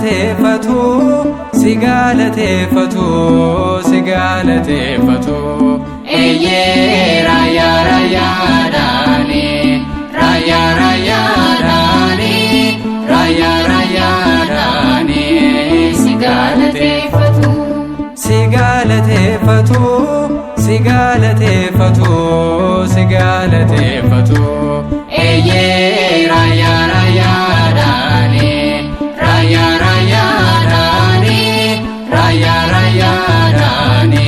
sigalateeffatu sigalateeffatu sigalateeffatu eeyyee raayyaa raayyaadhaani raayyaa raayyaadhaani raayyaa raayyaadhaani sigalateeffatu sigalateeffatu sigalateeffatu sigalateeffatu eeyyee raayyaa raayyaadhaani raayyaa raayyaadhaani raayyaa raayyaadhaani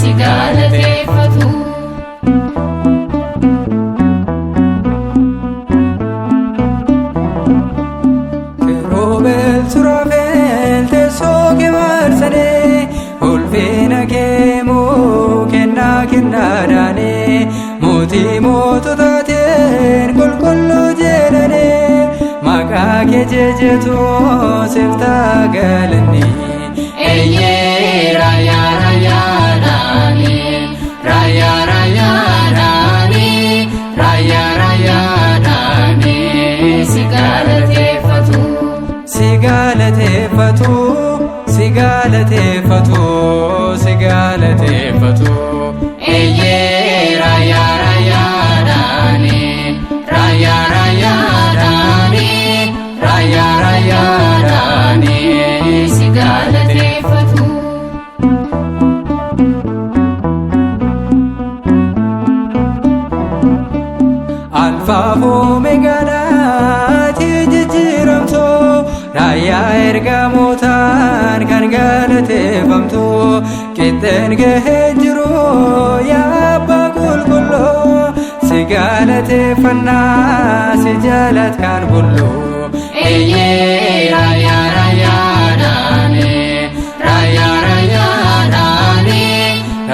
sigalateeffatu kiroobel suraafel teessoo kee marsanii ulfina kee kennaa kennaadhaanii mootii moototaatiin qulqulluu jedhanii maqaa kee jejetoo siftaa galanni eeyyee raayyaa raayyaadhaani raayyaa raayyaadhaani raayyaa raayyaadhaani sigalateeffatu sigalateeffatu sigalateeffatu sigalateeffatu eeyyee raayyaa raayyaadhaani raayyaa raayyaadhaani raayyaa raayyaadhaani sigalateeffatu alfaaf omeegaadhaati jijjiiramtu raayyaa ergamootaan kan galateeffamtu qixxeen gahee jiru yaa abbaa qulqulluu si galateeffannaa si jalat kan bullu eeyyee raayyaa raayyaadhaani raayyaa raayyaadhaani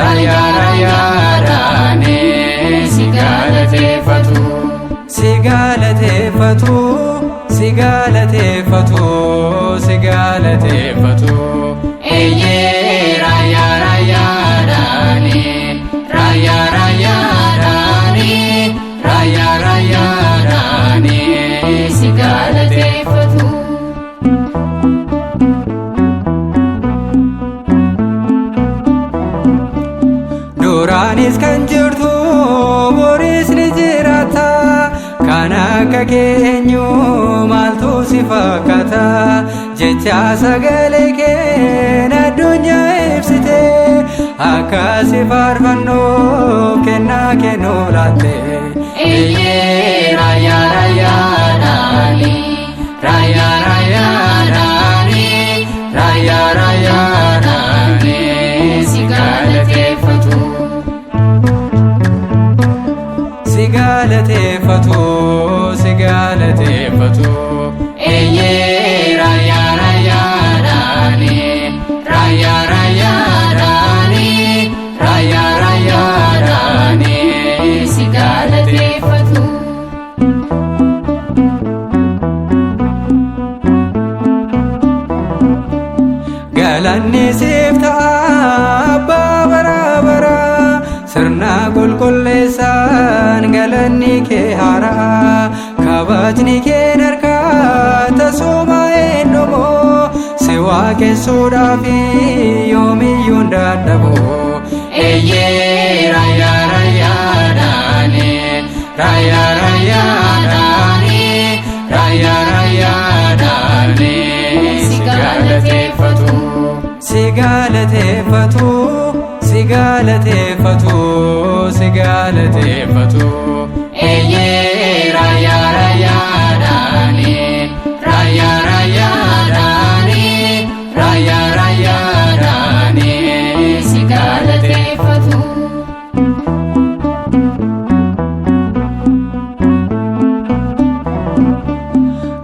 raayyaa raayyaadhaani sigalateeffatu sigalateeffatu sigalateeffatu sigalateeffatu eeyyee raayyaa raayyaadhaani raayyaa raayyaadhaani raayyaa raayyaadhaani sigalateeffatu duraanis kan jirtu boriis ni jiraata kan akka keenyu maaltu si fakkaata jecha sagalee kee addunyaa ibsite akka si faarfannuuf kennaa kennu laatte eeyyee raayyaa raayyaadhaani raayyaa raayyaadhaani raayyaa raayyaadhaani sigalateeffatu sigalateeffatu sigalateeffatu eeyyee raayyaa raayyaadhaani raayyaa raayyaadhaani raayyaa raayyaadhaani sigalateeffatu galanni siif ta'a abbaa baraa baraa sirna qulqulleessaan galanni kee haaraa kabajni kee harkaa tasuma eenyumo si waaqessuudhaaf yoomiyyuu hin dadhabu eeyyee raayyaa raayyaadhaani raayyaa raayyaadhaani raayyaa raayyaadhaani sigalateeffatu sigalateeffatu sigalateeffatu sigalateeffatu eeyyee raayyaa raayyaadhaani raayyaa raayyaadhaani raayyaa raayyaadhaani sigalateeffatu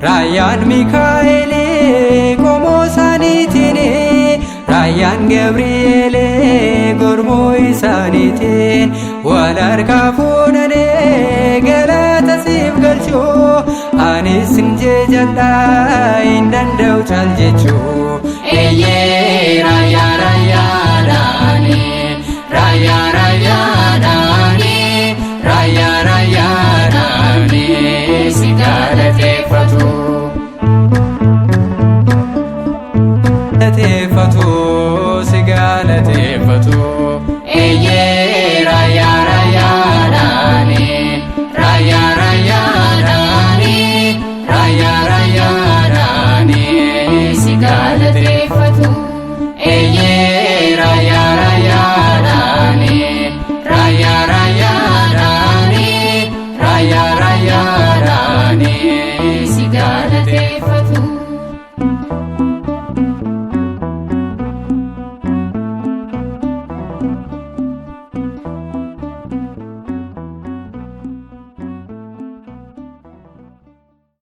raayyaan miikaa'elee qomoo isaaniitiin raayyaan gabri'eelee gurmuu isaaniitiin wal harkaa fuudhanii galata siif galchuu anis sin jejadhaa hin danda'u caal jechuu eeyyee